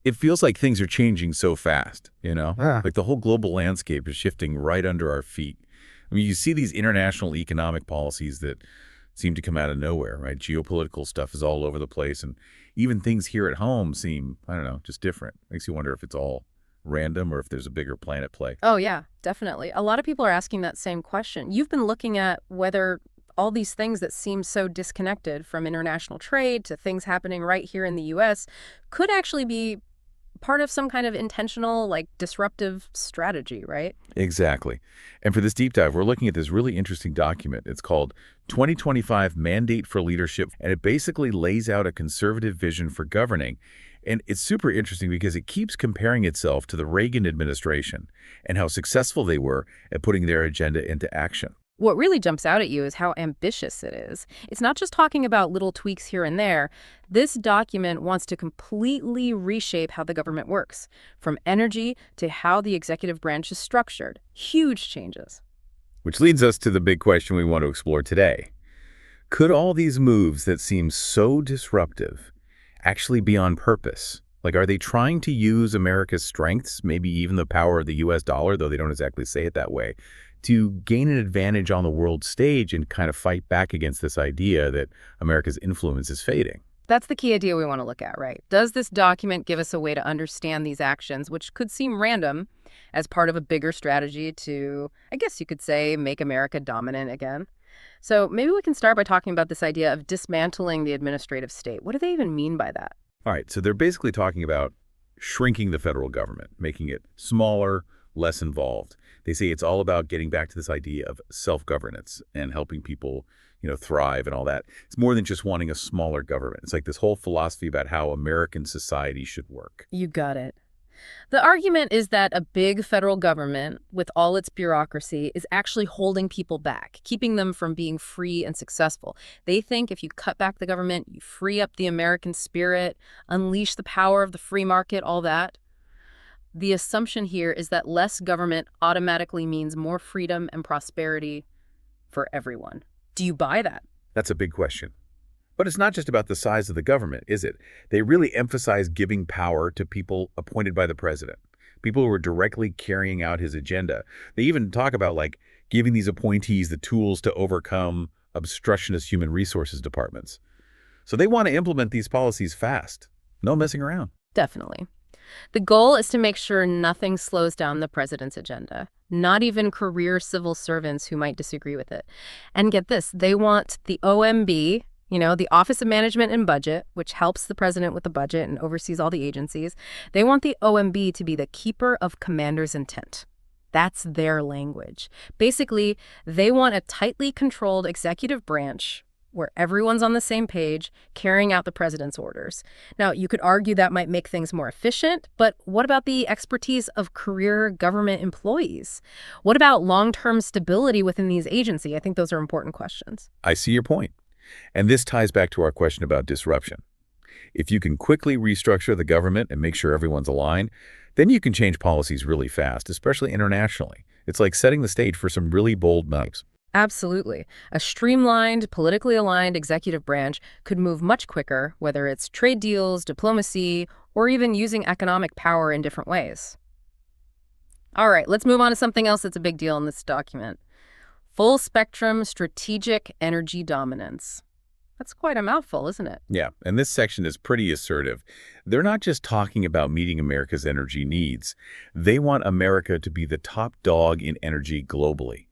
It feels like things are changing so fast, Yeah. Like the whole global landscape is shifting right under our feet. I mean, you see these international economic policies that seem to come out of nowhere, right? Geopolitical stuff is all over the place, and even things here at home seem, I don't know, just different. Makes you wonder if it's all random or if there's a bigger plan at play. Oh, yeah, definitely. A lot of people are asking that same question. You've been looking at whether all these things that seem so disconnected from international trade to things happening right here in the US could actually be part of some kind of intentional, like disruptive strategy, right? Exactly. And for this deep dive, we're looking at this really interesting document. It's called 2025 Mandate for Leadership, and it basically lays out a conservative vision for governing. And it's super interesting because it keeps comparing itself to the Reagan administration and how successful they were at putting their agenda into action. What really jumps out at you is how ambitious it is. It's not just talking about little tweaks here and there. This document wants to completely reshape how the government works, from energy to how the executive branch is structured. Huge changes. Which leads us to the big question we want to explore today. Could all these moves that seem so disruptive actually be on purpose? Like, are they trying to use America's strengths, maybe even the power of the U.S. dollar, though they don't exactly say it that way, to gain an advantage on the world stage and kind of fight back against this idea that America's influence is fading? That's the key idea we want to look at, right? Does this document give us a way to understand these actions, which could seem random, as part of a bigger strategy to, I guess you could say, make America dominant again? So maybe we can start by talking about this idea of dismantling the administrative state. What do they even mean by that? All right, so they're basically talking about shrinking the federal government, making it smaller, less involved. They say it's all about getting back to this idea of self-governance and helping people, thrive and all that. It's more than just wanting a smaller government. It's like this whole philosophy about how American society should work. You got it. The argument is that a big federal government, with all its bureaucracy, is actually holding people back, keeping them from being free and successful. They think if you cut back the government, you free up the American spirit, unleash the power of the free market, all that. The assumption here is that less government automatically means more freedom and prosperity for everyone. Do you buy that? That's a big question. But it's not just about the size of the government, is it? They really emphasize giving power to people appointed by the president, people who are directly carrying out his agenda. They even talk about, like, giving these appointees the tools to overcome obstructionist human resources departments. So they want to implement these policies fast. No messing around. Definitely. The goal is to make sure nothing slows down the president's agenda, not even career civil servants who might disagree with it. And get this, they want the OMB, the Office of Management and Budget, which helps the president with the budget and oversees all the agencies. They want the OMB to be the keeper of commander's intent. That's their language. Basically, they want a tightly controlled executive branch where everyone's on the same page, carrying out the president's orders. Now, you could argue that might make things more efficient, but what about the expertise of career government employees? What about long-term stability within these agencies? I think those are important questions. I see your point. And this ties back to our question about disruption. If you can quickly restructure the government and make sure everyone's aligned, then you can change policies really fast, especially internationally. It's like setting the stage for some really bold moves. Absolutely. A streamlined, politically aligned executive branch could move much quicker, whether it's trade deals, diplomacy, or even using economic power in different ways. All right, let's move on to something else that's a big deal in this document. Full spectrum strategic energy dominance. That's quite a mouthful, isn't it? Yeah, and this section is pretty assertive. They're not just talking about meeting America's energy needs. They want America to be the top dog in energy globally.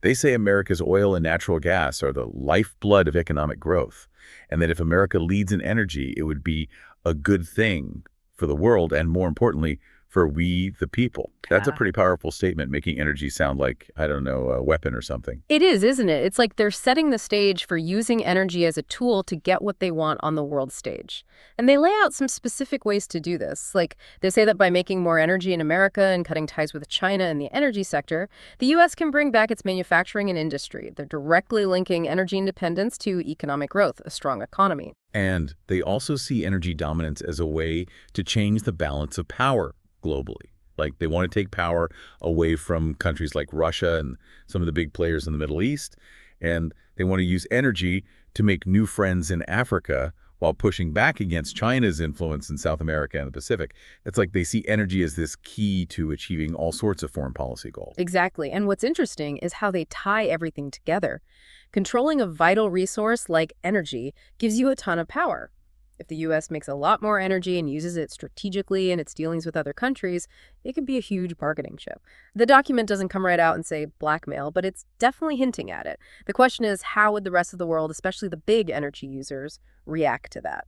They say America's oil and natural gas are the lifeblood of economic growth, and that if America leads in energy, it would be a good thing for the world and, more importantly, for we, the people. That's a pretty powerful statement, making energy sound like, I don't know, a weapon or something. It is, isn't it? It's like they're setting the stage for using energy as a tool to get what they want on the world stage. And they lay out some specific ways to do this. Like, they say that by making more energy in America and cutting ties with China in the energy sector, the U.S. can bring back its manufacturing and industry. They're directly linking energy independence to economic growth, a strong economy. And they also see energy dominance as a way to change the balance of power globally. Like, they want to take power away from countries like Russia and some of the big players in the Middle East, and they want to use energy to make new friends in Africa while pushing back against China's influence in South America and the Pacific. It's like they see energy as this key to achieving all sorts of foreign policy goals. Exactly. And what's interesting is how they tie everything together. Controlling a vital resource like energy gives you a ton of power. If the U.S. makes a lot more energy and uses it strategically in its dealings with other countries, it can be a huge bargaining chip. The document doesn't come right out and say blackmail, but it's definitely hinting at it. The question is, how would the rest of the world, especially the big energy users, react to that?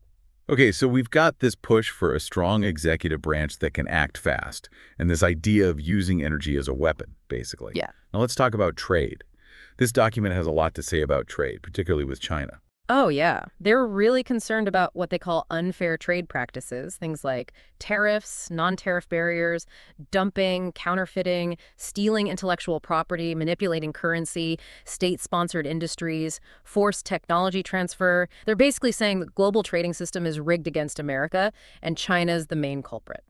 Okay, so we've got this push for a strong executive branch that can act fast, and this idea of using energy as a weapon, basically. Yeah. Now let's talk about trade. This document has a lot to say about trade, particularly with China. Oh, yeah. They're really concerned about what they call unfair trade practices, things like tariffs, non-tariff barriers, dumping, counterfeiting, stealing intellectual property, manipulating currency, state-sponsored industries, forced technology transfer. They're basically saying the global trading system is rigged against America, and China's the main culprit.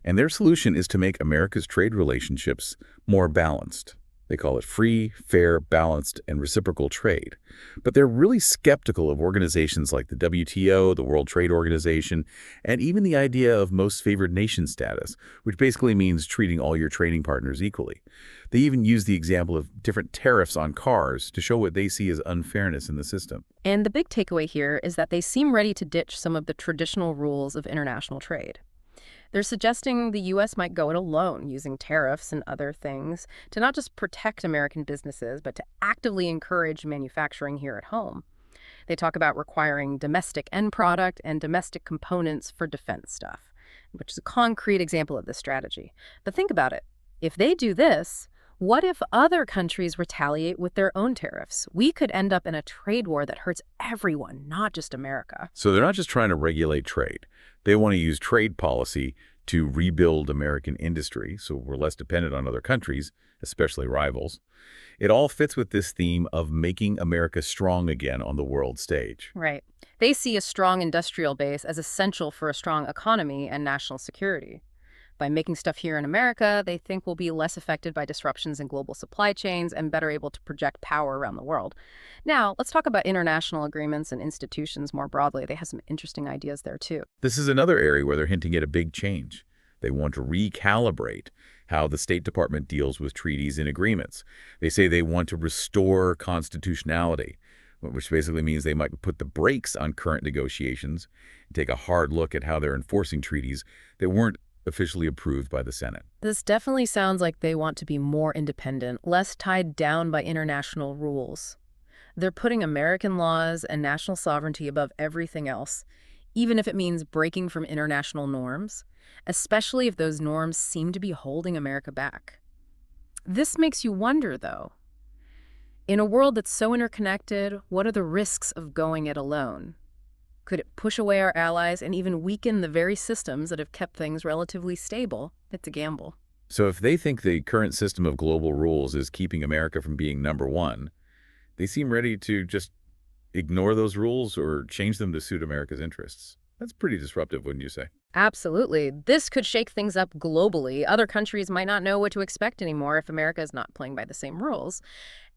And their solution is to make America's trade relationships more balanced. They call it free, fair, balanced, and reciprocal trade. But they're really skeptical of organizations like the WTO, the World Trade Organization, and even the idea of most favored nation status, which basically means treating all your trading partners equally. They even use the example of different tariffs on cars to show what they see as unfairness in the system. And the big takeaway here is that they seem ready to ditch some of the traditional rules of international trade. They're suggesting the U.S. might go it alone, using tariffs and other things to not just protect American businesses, but to actively encourage manufacturing here at home. They talk about requiring domestic end product and domestic components for defense stuff, which is a concrete example of this strategy. But think about it. If they do this, what if other countries retaliate with their own tariffs? We could end up in a trade war that hurts everyone, not just America. So they're not just trying to regulate trade. They want to use trade policy to rebuild American industry so we're less dependent on other countries, especially rivals. It all fits with this theme of making America strong again on the world stage. Right. They see a strong industrial base as essential for a strong economy and national security. By making stuff here in America, they think we'll be less affected by disruptions in global supply chains and better able to project power around the world. Now, let's talk about international agreements and institutions more broadly. They have some interesting ideas there, too. This is another area where they're hinting at a big change. They want to recalibrate how the State Department deals with treaties and agreements. They say they want to restore constitutionality, which basically means they might put the brakes on current negotiations and take a hard look at how they're enforcing treaties that weren't officially approved by the Senate. This definitely sounds like they want to be more independent, less tied down by international rules. They're putting American laws and national sovereignty above everything else, even if it means breaking from international norms, especially if those norms seem to be holding America back. This makes you wonder, though. In a world that's so interconnected, what are the risks of going it alone? Could it push away our allies and even weaken the very systems that have kept things relatively stable? It's a gamble. So if they think the current system of global rules is keeping America from being number one, they seem ready to just ignore those rules or change them to suit America's interests. That's pretty disruptive, wouldn't you say? Absolutely. This could shake things up globally. Other countries might not know what to expect anymore if America is not playing by the same rules.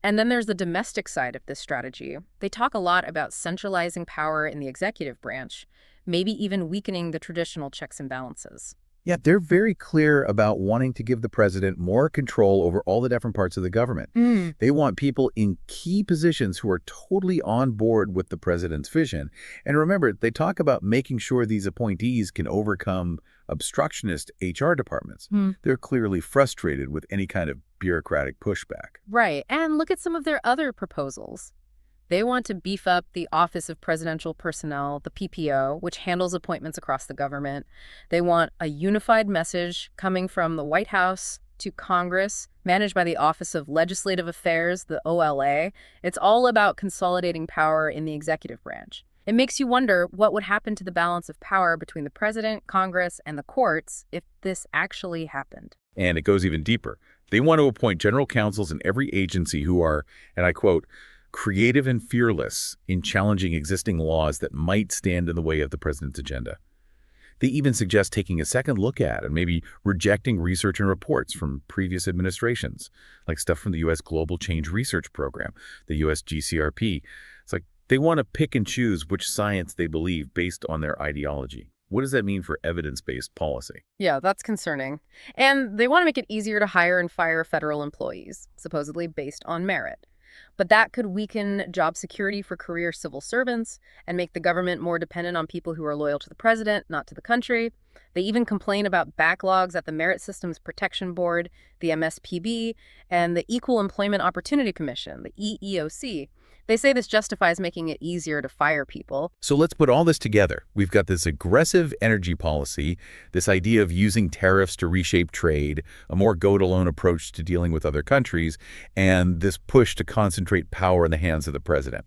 And then there's the domestic side of this strategy. They talk a lot about centralizing power in the executive branch, maybe even weakening the traditional checks and balances. Yeah, they're very clear about wanting to give the president more control over all the different parts of the government. They want people in key positions who are totally on board with the president's vision. And remember, they talk about making sure these appointees can overcome obstructionist HR departments. They're clearly frustrated with any kind of bureaucratic pushback. Right. And look at some of their other proposals. They want to beef up the Office of Presidential Personnel, the PPO, which handles appointments across the government. They want a unified message coming from the White House to Congress, managed by the Office of Legislative Affairs, the OLA. It's all about consolidating power in the executive branch. It makes you wonder what would happen to the balance of power between the president, Congress, and the courts if this actually happened. And it goes even deeper. They want to appoint general counsels in every agency who are, and I quote, creative and fearless in challenging existing laws that might stand in the way of the president's agenda. They even suggest taking a second look at and maybe rejecting research and reports from previous administrations, like stuff from the U.S. Global Change Research Program, the U.S. GCRP. It's like They want to pick and choose which science they believe based on their ideology. What does that mean for evidence-based policy? Yeah, that's concerning. And they want to make it easier to hire and fire federal employees, supposedly based on merit. But that could weaken job security for career civil servants and make the government more dependent on people who are loyal to the president, not to the country. They even complain about backlogs at the Merit Systems Protection Board, the MSPB, and the Equal Employment Opportunity Commission, the EEOC. They say this justifies making it easier to fire people. So let's put all this together. We've got this aggressive energy policy, this idea of using tariffs to reshape trade, a more go-it-alone approach to dealing with other countries, and this push to concentrate power in the hands of the president.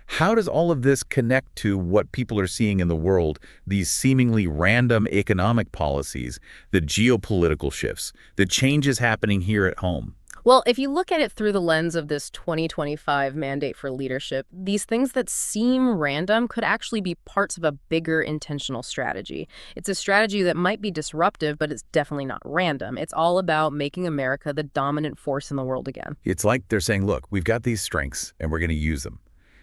How does all of this connect to what people are seeing in the world, these seemingly random economic policies, the geopolitical shifts, the changes happening here at home? Well, if you look at it through the lens of this 2025 mandate for leadership, these things that seem random could actually be parts of a bigger intentional strategy. It's a strategy that might be disruptive, but it's definitely not random. It's all about making America the dominant force in the world again. It's like they're saying, look, we've got these strengths and we're going to use them.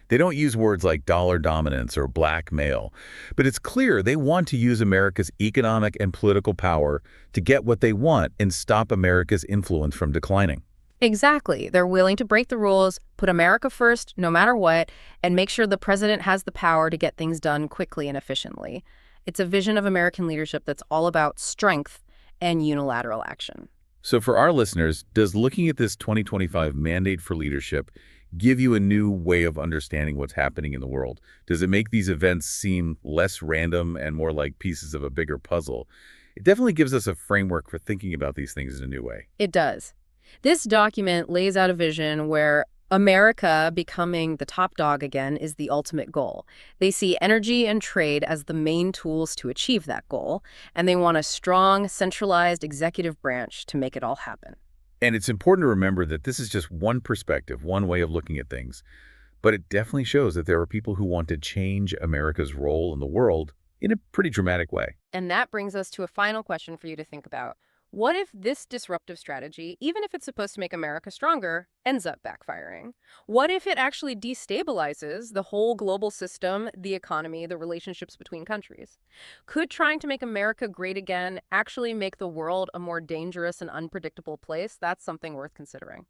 They don't use words like dollar dominance or blackmail, but it's clear they want to use America's economic and political power to get what they want and stop America's influence from declining. Exactly. They're willing to break the rules, put America first, no matter what, and make sure the president has the power to get things done quickly and efficiently. It's a vision of American leadership that's all about strength and unilateral action. So for our listeners, does looking at this 2025 mandate for leadership give you a new way of understanding what's happening in the world? Does it make these events seem less random and more like pieces of a bigger puzzle? It definitely gives us a framework for thinking about these things in a new way. It does. This document lays out a vision where America becoming the top dog again is the ultimate goal. They see energy and trade as the main tools to achieve that goal, and they want a strong, centralized executive branch to make it all happen. And it's important to remember that this is just one perspective, one way of looking at things. But it definitely shows that there are people who want to change America's role in the world in a pretty dramatic way. And that brings us to a final question for you to think about. What if this disruptive strategy, even if it's supposed to make America stronger, ends up backfiring? What if it actually destabilizes the whole global system, the economy, the relationships between countries? Could trying to make America great again actually make the world a more dangerous and unpredictable place? That's something worth considering.